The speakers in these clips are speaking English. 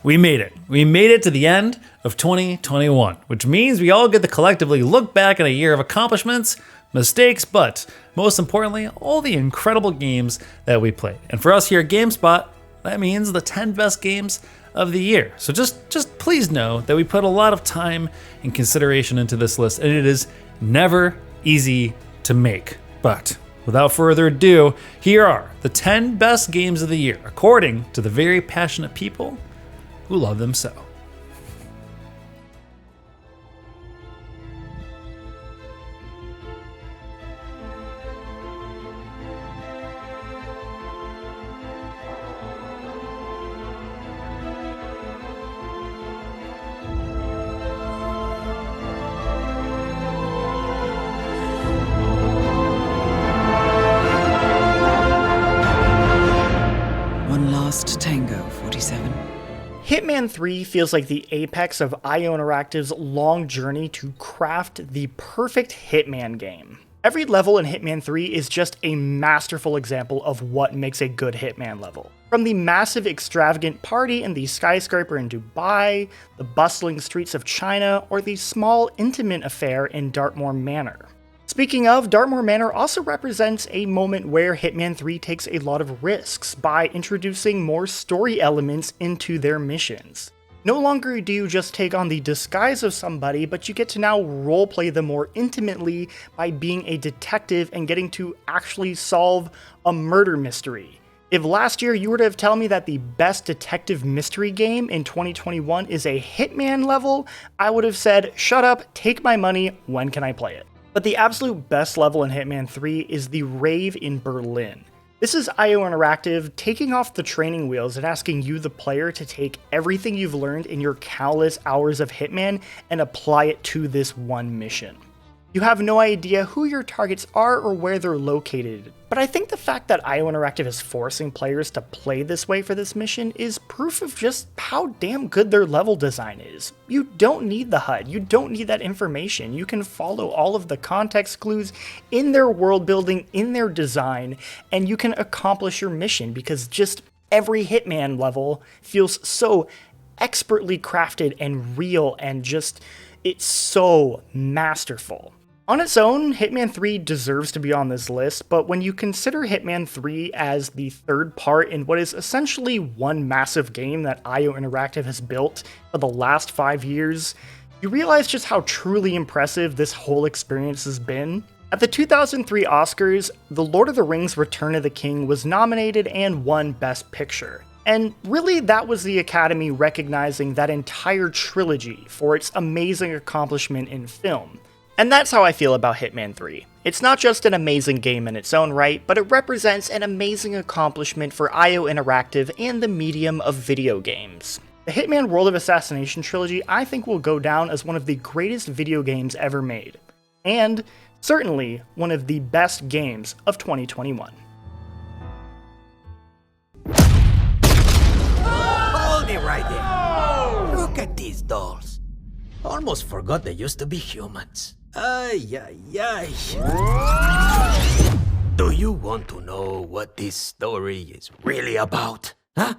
We made it. We made it to the end of 2021, which means we all get to collectively look back at a year of accomplishments, mistakes, but most importantly, all the incredible games that we played. And for us here at GameSpot, that means the 10 best games of the year. So just please know that we put a lot of time and consideration into this list, and it is never easy to make. But without further ado, here are the 10 best games of the year, according to the very passionate people who love them so. One last tango, 47. Hitman 3 feels like the apex of IO Interactive's long journey to craft the perfect Hitman game. Every level in Hitman 3 is just a masterful example of what makes a good Hitman level. From the massive extravagant party in the skyscraper in Dubai, the bustling streets of China, or the small intimate affair in Dartmoor Manor. Speaking of, Dartmoor Manor also represents a moment where Hitman 3 takes a lot of risks by introducing more story elements into their missions. No longer do you just take on the disguise of somebody, but you get to now roleplay them more intimately by being a detective and getting to actually solve a murder mystery. If last year you were to have told me that the best detective mystery game in 2021 is a Hitman level, I would have said, shut up, take my money, when can I play it? But the absolute best level in Hitman 3 is the Rave in Berlin. This is IO Interactive taking off the training wheels and asking you, the player, to take everything you've learned in your countless hours of Hitman and apply it to this one mission. You have no idea who your targets are or where they're located, but I think the fact that IO Interactive is forcing players to play this way for this mission is proof of just how damn good their level design is. You don't need the HUD, you don't need that information, you can follow all of the context clues in their world building, in their design, and you can accomplish your mission because just every Hitman level feels so expertly crafted and real and just, it's so masterful. On its own, Hitman 3 deserves to be on this list, but when you consider Hitman 3 as the third part in what is essentially one massive game that IO Interactive has built for the last 5 years, you realize just how truly impressive this whole experience has been. At the 2003 Oscars, The Lord of the Rings: Return of the King was nominated and won Best Picture. And really, that was the Academy recognizing that entire trilogy for its amazing accomplishment in film. And that's how I feel about Hitman 3. It's not just an amazing game in its own right, but it represents an amazing accomplishment for IO Interactive and the medium of video games. The Hitman World of Assassination trilogy I think will go down as one of the greatest video games ever made. And certainly one of the best games of 2021. Hold it right there. Look at these dolls. Almost forgot they used to be humans. Ay, ay, ay. Do you want to know what this story is really about? Huh?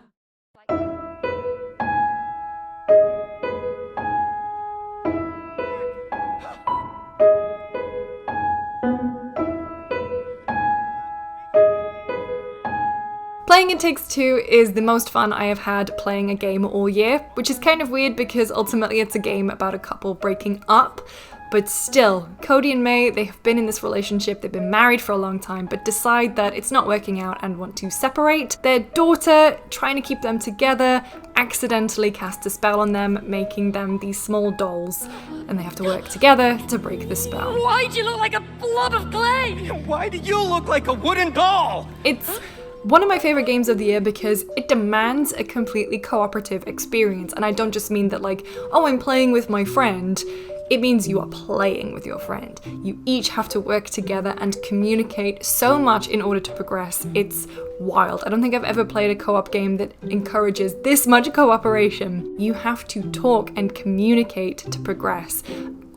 Playing It Takes Two is the most fun I have had playing a game all year, which is kind of weird because ultimately it's a game about a couple breaking up. But still, Cody and May, they have been in this relationship, they've been married for a long time, but decide that it's not working out and want to separate. Their daughter, trying to keep them together, accidentally casts a spell on them, making them these small dolls, and they have to work together to break the spell. Why do you look like a blob of clay? Why do you look like a wooden doll? It's one of my favorite games of the year because it demands a completely cooperative experience, and I don't just mean that like, oh, I'm playing with my friend. It means you are playing with your friend. You each have to work together and communicate so much in order to progress. It's wild. I don't think I've ever played a co-op game that encourages this much cooperation. You have to talk and communicate to progress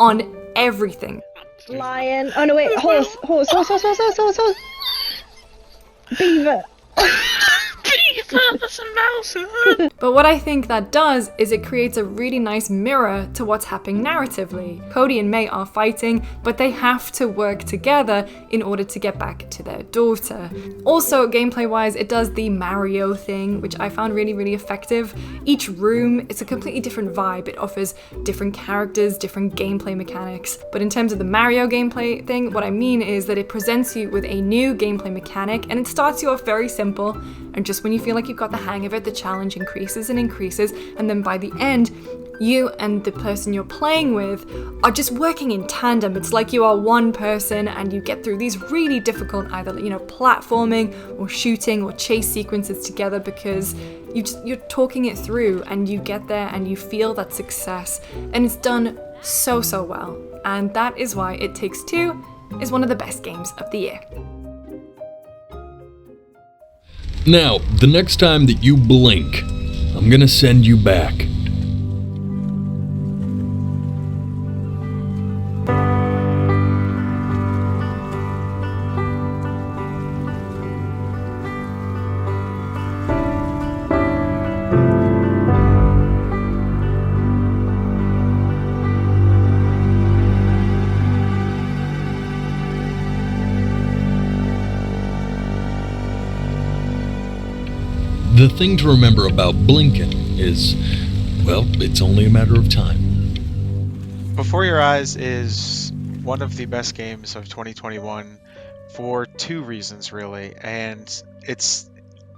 on everything. Lion. Oh no, wait. Horse. Beaver. Beaver. It's a mouse. But what I think that does is it creates a really nice mirror to what's happening narratively. Cody and May are fighting, but they have to work together in order to get back to their daughter. Also, gameplay-wise, it does the Mario thing, which I found really, really effective. Each room, it's a completely different vibe. It offers different characters, different gameplay mechanics. But in terms of the Mario gameplay thing, what I mean is that it presents you with a new gameplay mechanic, and it starts you off very simple, and just when you feel like you've got the hang of it, the challenge increases and increases, and then by the end, you and the person you're playing with are just working in tandem. It's like you are one person and you get through these really difficult either, platforming or shooting or chase sequences together because you're talking it through and you get there and you feel that success. And it's done so well. And that is why It Takes Two is one of the best games of the year. Now, the next time that you blink, I'm gonna send you back. The thing to remember about blinking is, well, it's only a matter of time. Before Your Eyes is one of the best games of 2021 for two reasons, really, and it's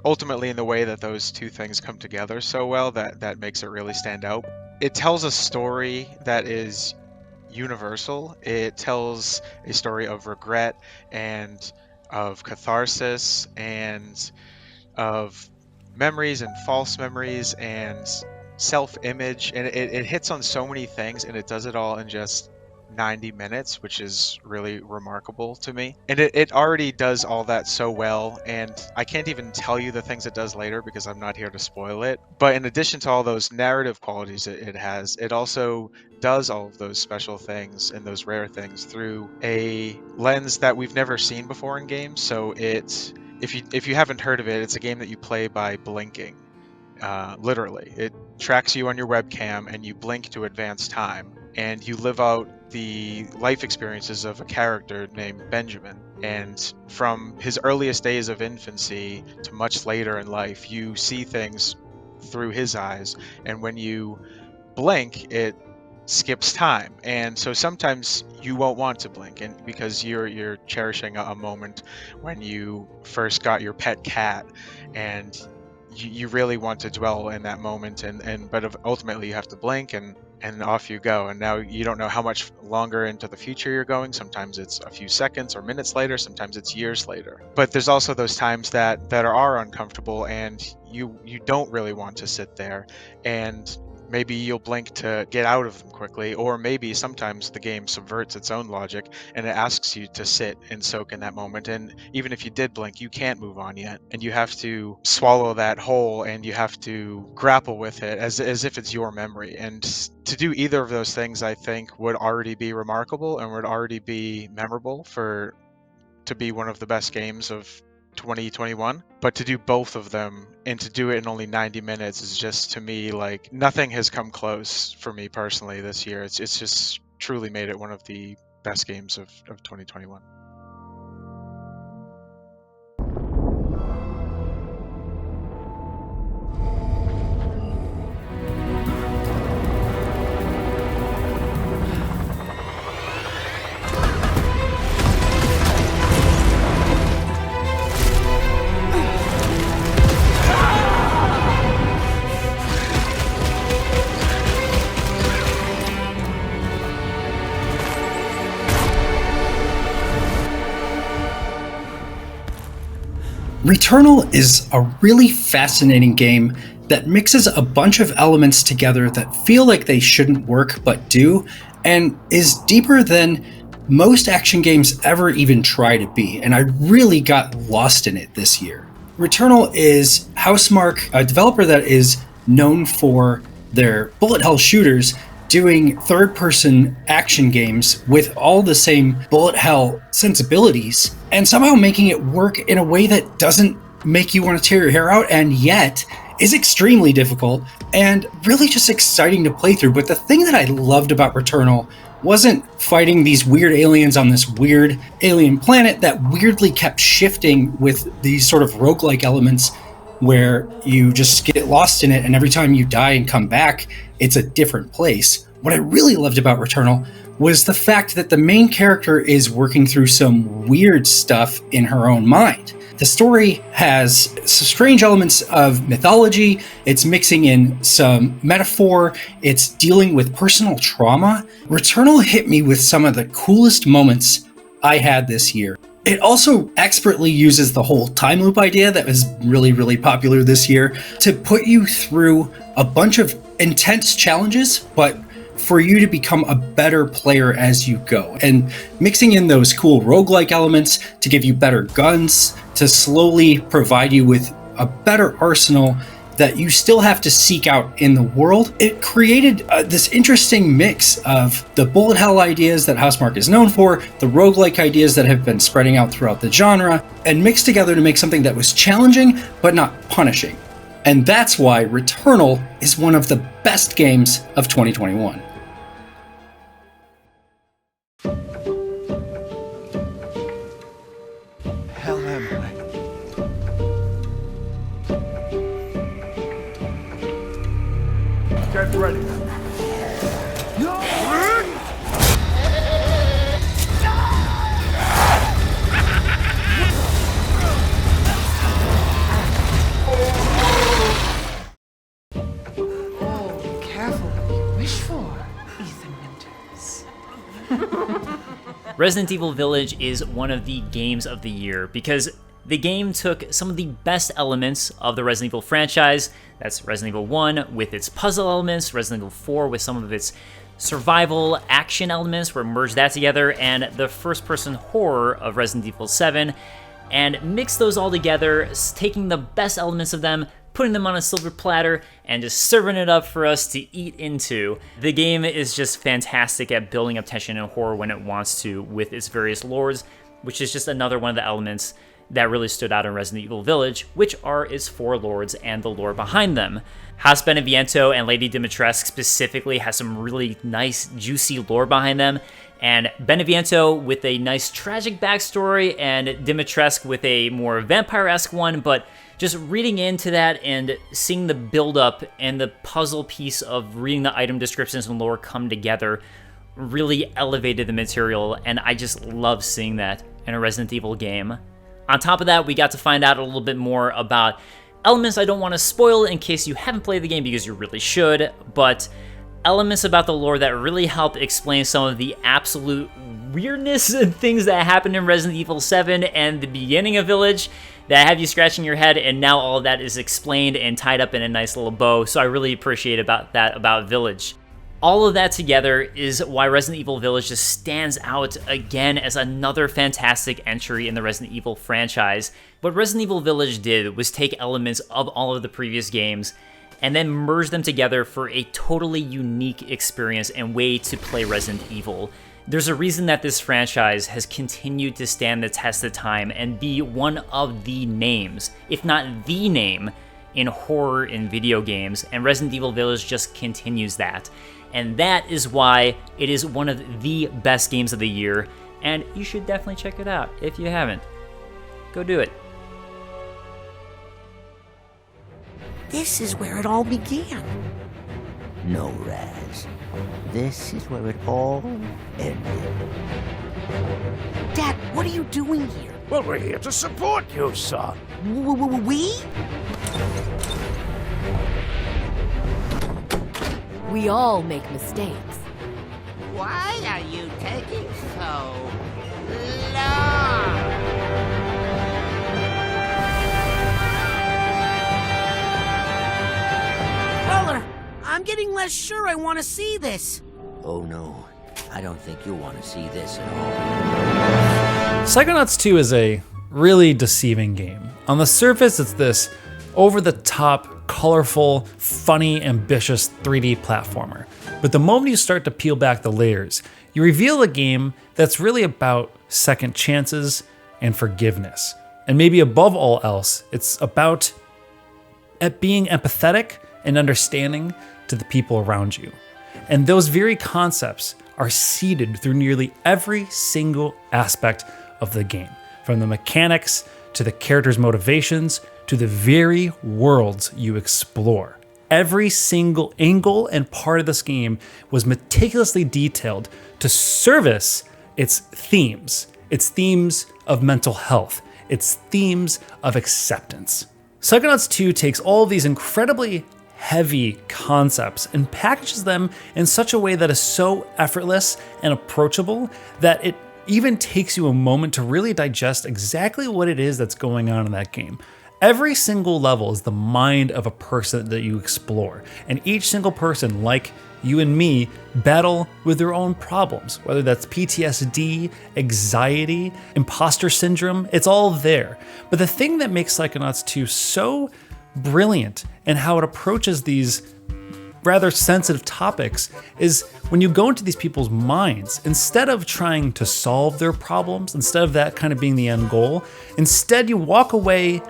ultimately in the way that those two things come together so well that makes it really stand out. It tells a story that is universal. It tells a story of regret and of catharsis and of memories and false memories and self-image, and it hits on so many things, and it does it all in just 90 minutes, which is really remarkable to me. And it already does all that so well, and I can't even tell you the things it does later because I'm not here to spoil it. But in addition to all those narrative qualities it has, it also does all of those special things and those rare things through a lens that we've never seen before in games. So if you haven't heard of it, it's a game that you play by blinking. Literally, it tracks you on your webcam and you blink to advance time, and you live out the life experiences of a character named Benjamin. And from his earliest days of infancy to much later in life, you see things through his eyes, and when you blink, it skips time. And so sometimes you won't want to blink, and because you're cherishing a moment when you first got your pet cat, and you really want to dwell in that moment, but ultimately you have to blink, and off you go. And now you don't know how much longer into the future you're going. Sometimes it's a few seconds or minutes later, sometimes it's years later. But there's also those times that are uncomfortable, and you don't really want to sit there, and maybe you'll blink to get out of them quickly, or maybe sometimes the game subverts its own logic and it asks you to sit and soak in that moment. And even if you did blink, you can't move on yet, and you have to swallow that whole, and you have to grapple with it as if it's your memory. And to do either of those things, I think, would already be remarkable and would already be memorable to be one of the best games of 2021. But to do both of them and to do it in only 90 minutes is just, to me, like nothing has come close for me personally this year. It's just truly made it one of the best games of 2021. Returnal is a really fascinating game that mixes a bunch of elements together that feel like they shouldn't work but do, and is deeper than most action games ever even try to be, and I really got lost in it this year. Returnal is Housemarque, a developer that is known for their bullet hell shooters, doing third-person action games with all the same bullet hell sensibilities, and somehow making it work in a way that doesn't make you want to tear your hair out, and yet is extremely difficult and really just exciting to play through. But the thing that I loved about Returnal wasn't fighting these weird aliens on this weird alien planet that weirdly kept shifting with these sort of roguelike elements where you just get lost in it, and every time you die and come back, it's a different place. What I really loved about Returnal was the fact that the main character is working through some weird stuff in her own mind. The story has strange elements of mythology, it's mixing in some metaphor, it's dealing with personal trauma. Returnal hit me with some of the coolest moments I had this year. It also expertly uses the whole time loop idea that was really, really popular this year to put you through a bunch of intense challenges, but for you to become a better player as you go. And mixing in those cool roguelike elements to give you better guns, to slowly provide you with a better arsenal that you still have to seek out in the world. It created this interesting mix of the bullet hell ideas that Housemarque is known for, the roguelike ideas that have been spreading out throughout the genre, and mixed together to make something that was challenging but not punishing. And that's why Returnal is one of the best games of 2021. Hell am I? Get ready. Oh, careful what you wish for, Ethan Winters. Resident Evil Village is one of the games of the year because the game took some of the best elements of the Resident Evil franchise. That's Resident Evil 1 with its puzzle elements, Resident Evil 4 with some of its survival action elements, where merged that together, and the first-person horror of Resident Evil 7, and mixed those all together, taking the best elements of them, putting them on a silver platter, and just serving it up for us to eat into. The game is just fantastic at building up tension and horror when it wants to with its various lores, which is just another one of the elements that really stood out in Resident Evil Village, which are its 4 lords and the lore behind them. House Beneviento and Lady Dimitrescu specifically has some really nice, juicy lore behind them, and Beneviento with a nice tragic backstory, and Dimitrescu with a more vampire-esque one, but just reading into that and seeing the build-up and the puzzle piece of reading the item descriptions and lore come together really elevated the material, and I just love seeing that in a Resident Evil game. On top of that, we got to find out a little bit more about elements I don't want to spoil in case you haven't played the game, because you really should, but elements about the lore that really help explain some of the absolute weirdness and things that happened in Resident Evil 7 and the beginning of Village that have you scratching your head, and now all of that is explained and tied up in a nice little bow, so I really appreciate about Village. All of that together is why Resident Evil Village just stands out again as another fantastic entry in the Resident Evil franchise. What Resident Evil Village did was take elements of all of the previous games and then merge them together for a totally unique experience and way to play Resident Evil. There's a reason that this franchise has continued to stand the test of time and be one of the names, if not the name, in horror in video games, and Resident Evil Village just continues that. And that is why it is one of the best games of the year, and you should definitely check it out if you haven't. Go do it. This is where it all began. No, Raz. This is where it all ended. Dad, what are you doing here? Well, we're here to support you, son. We? We all make mistakes. Why are you taking so long? Roller, I'm getting less sure I want to see this. Oh no, I don't think you'll want to see this at all. Psychonauts 2 is a really deceiving game. On the surface, it's this over-the-top, colorful, funny, ambitious 3D platformer. But the moment you start to peel back the layers, you reveal a game that's really about second chances and forgiveness. And maybe above all else, it's about being empathetic and understanding to the people around you. And those very concepts are seeded through nearly every single aspect of the game, from the mechanics to the characters' motivations to the very worlds you explore. Every single angle and part of this game was meticulously detailed to service its themes of mental health, its themes of acceptance. Psychonauts 2 takes all of these incredibly heavy concepts and packages them in such a way that is so effortless and approachable that it even takes you a moment to really digest exactly what it is that's going on in that game. Every single level is the mind of a person that you explore, and each single person, like you and me, battle with their own problems, whether that's PTSD, anxiety, imposter syndrome, it's all there. But the thing that makes Psychonauts 2 so brilliant in how it approaches these rather sensitive topics is when you go into these people's minds, instead of trying to solve their problems, instead of that kind of being the end goal, instead you walk away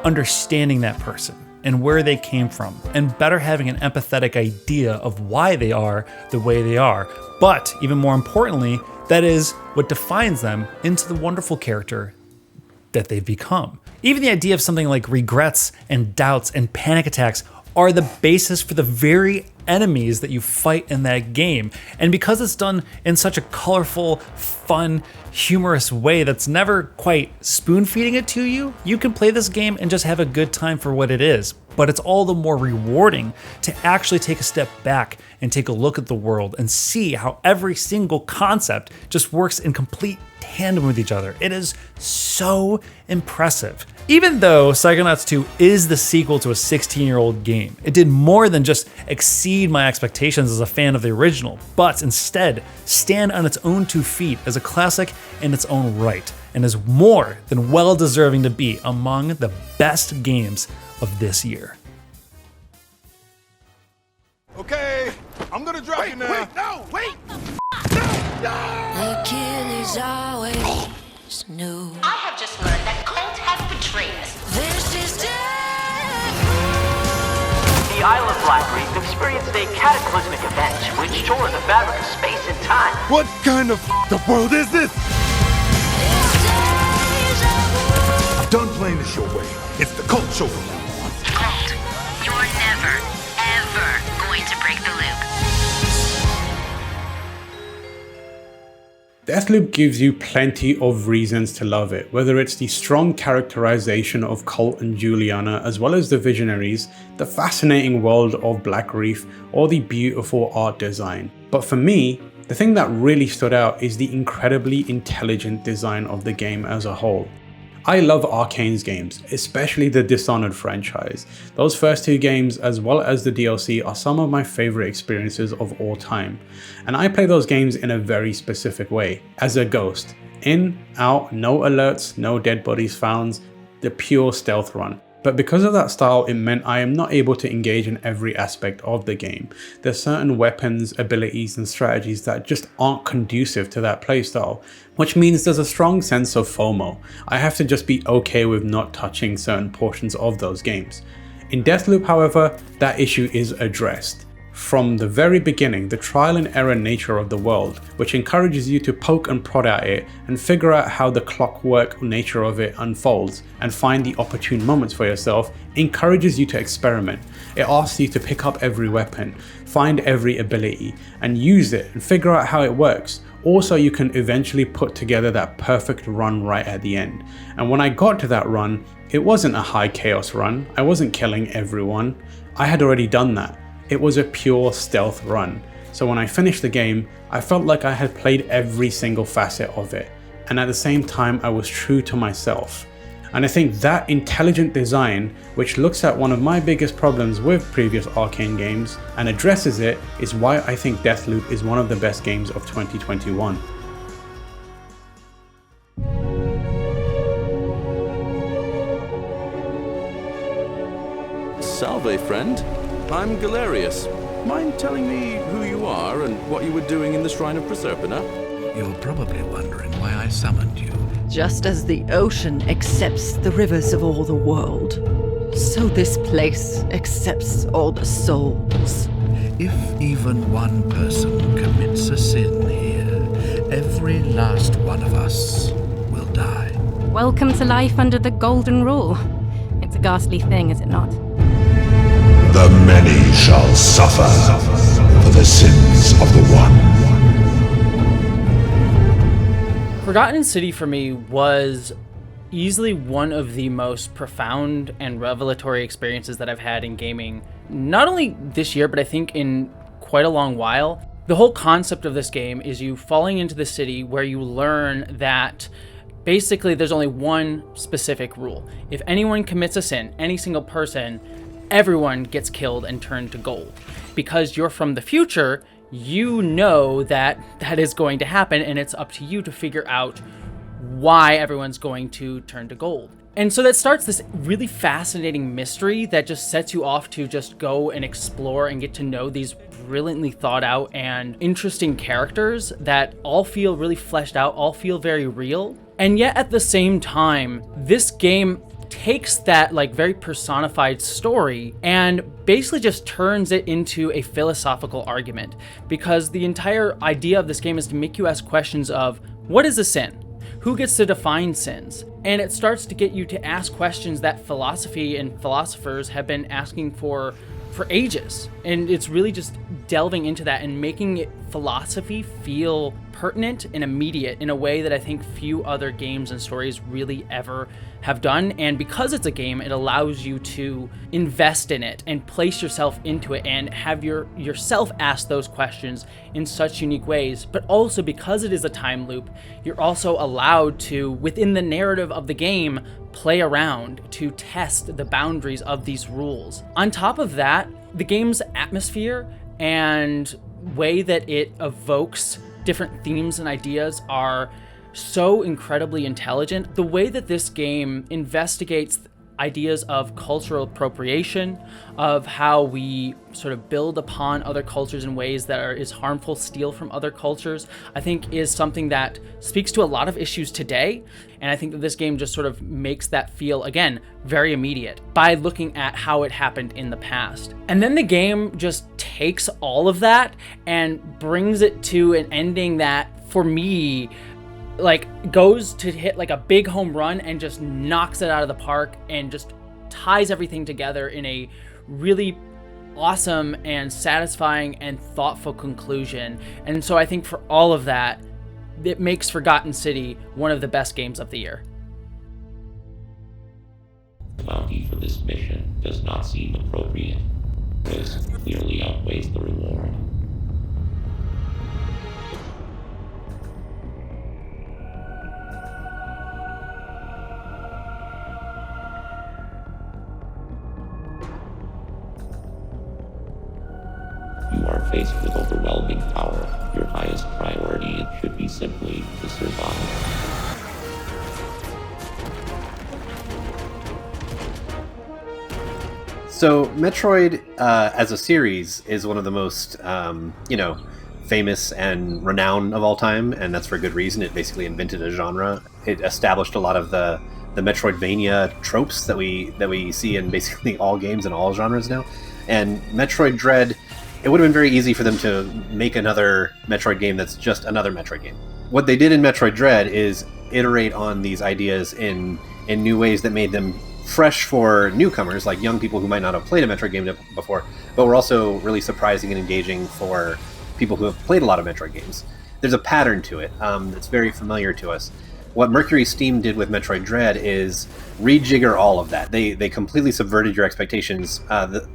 understanding that person and where they came from, and better having an empathetic idea of why they are the way they are. But even more importantly, that is what defines them into the wonderful character that they've become. Even the idea of something like regrets and doubts and panic attacks are the basis for the very enemies that you fight in that game. And because it's done in such a colorful, fun, humorous way that's never quite spoon-feeding it to you, you can play this game and just have a good time for what it is. But it's all the more rewarding to actually take a step back and take a look at the world and see how every single concept just works in complete tandem with each other. It is so impressive. Even though Psychonauts 2 is the sequel to a 16-year-old game, it did more than just exceed my expectations as a fan of the original, but instead stand on its own 2 feet as a classic in its own right, and is more than well deserving to be among the best games of this year. Okay, I'm gonna drop you now. Wait, no, wait! The killers always knew. I have just learned that Colt has betrayed us. This is death. The Isle of Blackreef experienced a cataclysmic event which tore the fabric of space and time. What kind of the world is this? I'm done playing this your way. It's the Colt show from now on. Colt, you're never, ever going to break the loop. Deathloop gives you plenty of reasons to love it, whether it's the strong characterization of Colt and Juliana, as well as the visionaries, the fascinating world of Blackreef, or the beautiful art design. But for me, the thing that really stood out is the incredibly intelligent design of the game as a whole. I love Arkane's games, especially the Dishonored franchise. Those first 2 games, as well as the DLC, are some of my favorite experiences of all time. And I play those games in a very specific way, as a ghost. In, out, no alerts, no dead bodies found, the pure stealth run. But because of that style, it meant I am not able to engage in every aspect of the game. There's certain weapons, abilities, and strategies that just aren't conducive to that playstyle, which means there's a strong sense of FOMO. I have to just be okay with not touching certain portions of those games. In Deathloop, however, that issue is addressed. From the very beginning, the trial and error nature of the world, which encourages you to poke and prod at it and figure out how the clockwork nature of it unfolds and find the opportune moments for yourself, encourages you to experiment. It asks you to pick up every weapon, find every ability, and use it and figure out how it works. Also, you can eventually put together that perfect run right at the end. And when I got to that run, it wasn't a high chaos run. I wasn't killing everyone. I had already done that. It was a pure stealth run. So when I finished the game, I felt like I had played every single facet of it. And at the same time, I was true to myself. And I think that intelligent design, which looks at one of my biggest problems with previous Arkane games and addresses it, is why I think Deathloop is one of the best games of 2021. Salve, friend. I'm Galerius. Mind telling me who you are and what you were doing in the Shrine of Proserpina? You're probably wondering why I summoned you. Just as the ocean accepts the rivers of all the world, so this place accepts all the souls. If even one person commits a sin here, every last one of us will die. Welcome to life under the golden rule. It's a ghastly thing, is it not? The many shall suffer for the sins of the one. Forgotten City for me was easily one of the most profound and revelatory experiences that I've had in gaming, not only this year, but I think in quite a long while. The whole concept of this game is you falling into the city where you learn that basically there's only one specific rule. If anyone commits a sin, any single person, everyone gets killed and turned to gold. Because you're from the future, you know that that is going to happen, and it's up to you to figure out why everyone's going to turn to gold. And so that starts this really fascinating mystery that just sets you off to just go and explore and get to know these brilliantly thought out and interesting characters that all feel really fleshed out, all feel very real. And yet at the same time, this game takes that like very personified story and basically just turns it into a philosophical argument, because the entire idea of this game is to make you ask questions of what is a sin? Who gets to define sins? And it starts to get you to ask questions that philosophy and philosophers have been asking for ages. And it's really just delving into that and making it philosophy feel pertinent and immediate in a way that I think few other games and stories really ever have done. And because it's a game, it allows you to invest in it and place yourself into it and have yourself ask those questions in such unique ways. But also because it is a time loop, you're also allowed to, within the narrative of the game, play around to test the boundaries of these rules. On top of that, the game's atmosphere and way that it evokes different themes and ideas are so incredibly intelligent. The way that this game investigates ideas of cultural appropriation, of how we sort of build upon other cultures in ways that is harmful, steal from other cultures, I think is something that speaks to a lot of issues today. And I think that this game just sort of makes that feel, again, very immediate by looking at how it happened in the past. And then the game just takes all of that and brings it to an ending that, for me, like goes to hit like a big home run and just knocks it out of the park and just ties everything together in a really awesome and satisfying and thoughtful conclusion. And so I think for all of that, it makes Forgotten City one of the best games of the year. The bounty for this mission does not seem appropriate. Risk clearly outweighs the reward. You are faced with overwhelming power. Your highest priority should be simply to survive. So Metroid, as a series, is one of the most, famous and renowned of all time, and that's for good reason. It basically invented a genre. It established a lot of the Metroidvania tropes that we see in basically all games and all genres now. And Metroid Dread, it would have been very easy for them to make another Metroid game that's just another Metroid game. What they did in Metroid Dread is iterate on these ideas in new ways that made them fresh for newcomers, like young people who might not have played a Metroid game before, but were also really surprising and engaging for people who have played a lot of Metroid games. There's a pattern to it that's very familiar to us. What Mercury Steam did with Metroid Dread is rejigger all of that. They completely subverted your expectations.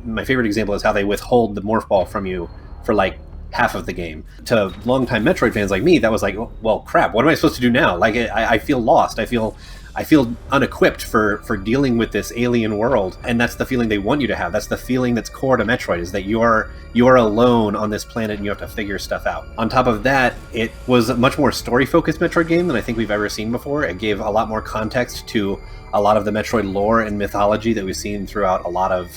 My favorite example is how they withhold the Morph Ball from you for like half of the game. To longtime Metroid fans like me, that was like, well, crap, what am I supposed to do now? Like, I feel lost. I feel unequipped for dealing with this alien world, and that's the feeling they want you to have. That's the feeling that's core to Metroid, is that you are alone on this planet and you have to figure stuff out. On top of that, it was a much more story-focused Metroid game than I think we've ever seen before. It gave a lot more context to a lot of the Metroid lore and mythology that we've seen throughout a lot of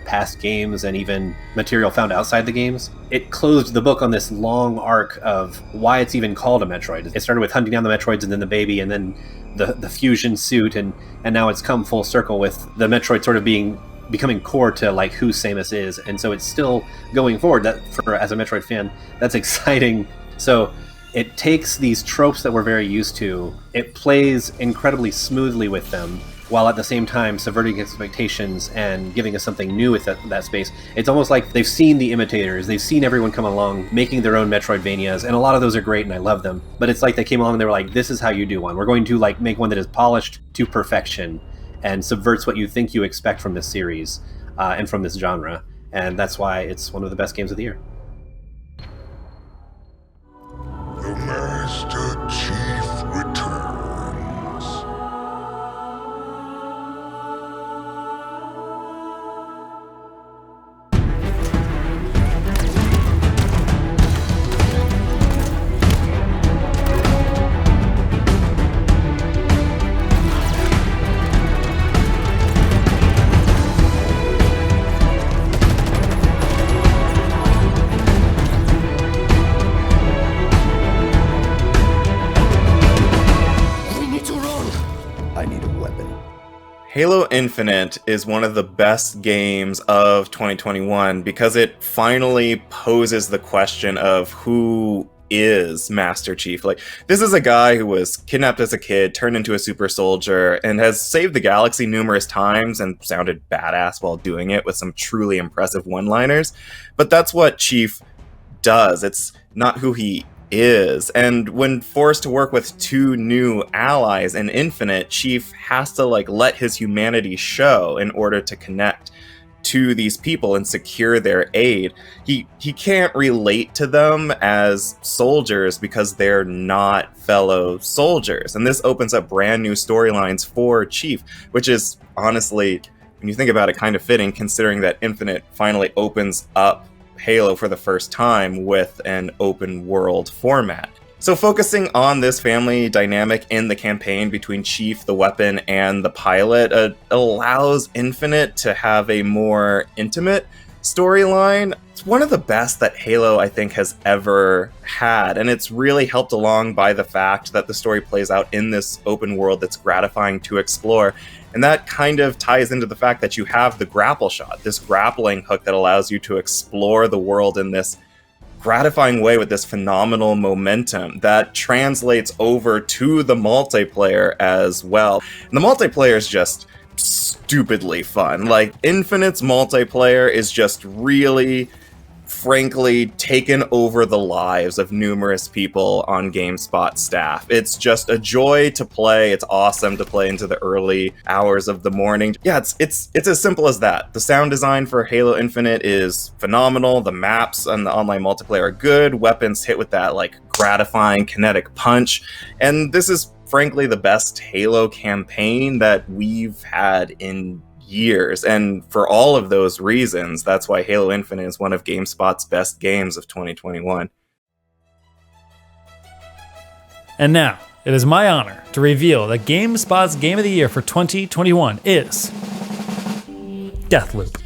past games and even material found outside the games. It closed the book on this long arc of why it's even called a Metroid. It started with hunting down the Metroids and then the baby and then the fusion suit, and now it's come full circle with the Metroid sort of becoming core to like who Samus is, and so it's still going forward. That as a Metroid fan, that's exciting. So it takes these tropes that we're very used to, it plays incredibly smoothly with them, while at the same time subverting expectations and giving us something new with that space. It's almost like they've seen the imitators, they've seen everyone come along making their own Metroidvanias, and a lot of those are great and I love them. But it's like they came along and they were like, this is how you do one. We're going to like make one that is polished to perfection and subverts what you think you expect from this series and from this genre. And that's why it's one of the best games of the year. The Master Chief returns. Halo Infinite is one of the best games of 2021 because it finally poses the question of who is Master Chief. Like, this is a guy who was kidnapped as a kid, turned into a super soldier, and has saved the galaxy numerous times and sounded badass while doing it with some truly impressive one-liners. But that's what Chief does. It's not who he is. And when forced to work with two new allies in Infinite, Chief has to let his humanity show in order to connect to these people and secure their aid. He can't relate to them as soldiers because they're not fellow soldiers. And this opens up brand new storylines for Chief, which is honestly, when you think about it, kind of fitting considering that Infinite finally opens up Halo for the first time with an open world format. So focusing on this family dynamic in the campaign between Chief, the weapon, and the pilot allows Infinite to have a more intimate storyline. It's one of the best that Halo, I think, has ever had, and it's really helped along by the fact that the story plays out in this open world that's gratifying to explore. And that kind of ties into the fact that you have the grapple shot, this grappling hook that allows you to explore the world in this gratifying way with this phenomenal momentum that translates over to the multiplayer as well. And the multiplayer is just stupidly fun. Infinite's multiplayer is just really, frankly, taken over the lives of numerous people on GameSpot staff. It's just a joy to play. It's awesome to play into the early hours of the morning. Yeah, it's as simple as that. The sound design for Halo Infinite is phenomenal. The maps and the online multiplayer are good. Weapons hit with that gratifying kinetic punch. And this is frankly the best Halo campaign that we've had in years, and for all of those reasons, that's why Halo Infinite is one of GameSpot's best games of 2021. And now, it is my honor to reveal that GameSpot's Game of the Year for 2021 is Deathloop.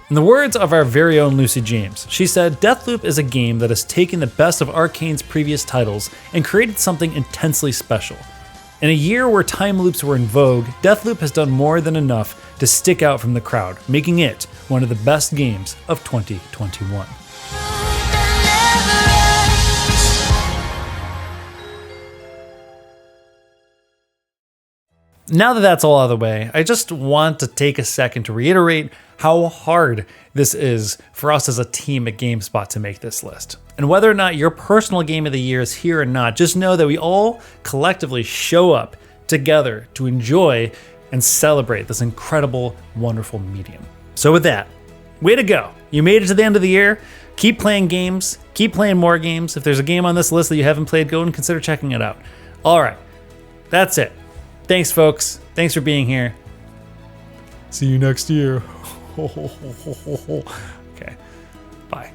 In the words of our very own Lucy James, she said, Deathloop is a game that has taken the best of Arcane's previous titles and created something intensely special. In a year where time loops were in vogue, Deathloop has done more than enough to stick out from the crowd, making it one of the best games of 2021. Now that that's all out of the way, I just want to take a second to reiterate how hard this is for us as a team at GameSpot to make this list. And whether or not your personal game of the year is here or not, just know that we all collectively show up together to enjoy and celebrate this incredible, wonderful medium. So with that, way to go. You made it to the end of the year. Keep playing games, keep playing more games. If there's a game on this list that you haven't played, go and consider checking it out. All right, that's it. Thanks, folks. Thanks for being here. See you next year. Okay, bye.